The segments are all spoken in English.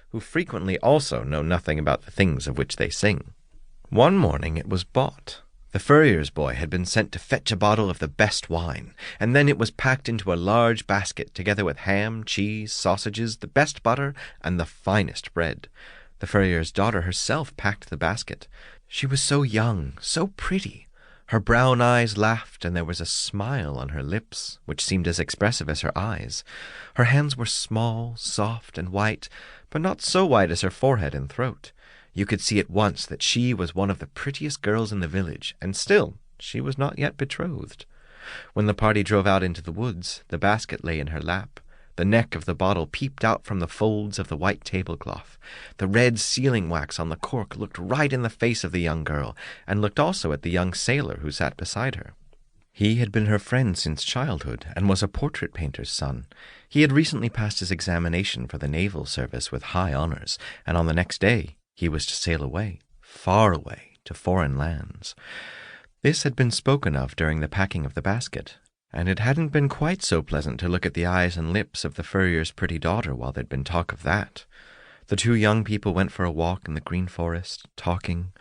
who frequently also know nothing about the things of which they sing. One morning it was bought. The furrier's boy had been sent to fetch a bottle of the best wine, and then it was packed into a large basket, together with ham, cheese, sausages, the best butter, and the finest bread. The furrier's daughter herself packed the basket. She was so young, so pretty. Her brown eyes laughed, and there was a smile on her lips, which seemed as expressive as her eyes. Her hands were small, soft, and white, but not so white as her forehead and throat. You could see at once that she was one of the prettiest girls in the village, and still she was not yet betrothed. When the party drove out into the woods, the basket lay in her lap. The neck of the bottle peeped out from the folds of the white tablecloth. The red sealing wax on the cork looked right in the face of the young girl, and looked also at the young sailor who sat beside her. He had been her friend since childhood, and was a portrait painter's son. He had recently passed his examination for the naval service with high honors, and on the next day he was to sail away, far away, to foreign lands. This had been spoken of during the packing of the basket, and it hadn't been quite so pleasant to look at the eyes and lips of the furrier's pretty daughter while there'd been talk of that. The two young people went for a walk in the green forest, talking.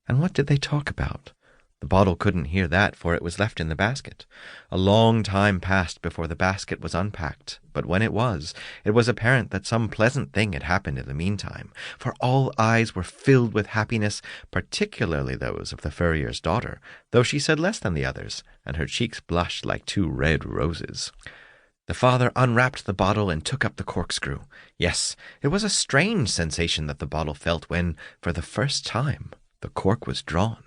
And what did they talk about? The bottle couldn't hear that, for it was left in the basket. A long time passed before the basket was unpacked, but when it was apparent that some pleasant thing had happened in the meantime, for all eyes were filled with happiness, particularly those of the furrier's daughter, though she said less than the others, and her cheeks blushed like two red roses. The father unwrapped the bottle and took up the corkscrew. Yes, it was a strange sensation that the bottle felt when, for the first time, the cork was drawn.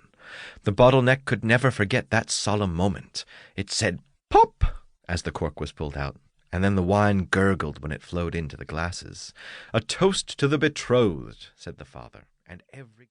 The bottleneck could never forget that solemn moment. It said "pop" as the cork was pulled out, and then the wine gurgled when it flowed into the glasses. "A toast to the betrothed," said the father, and every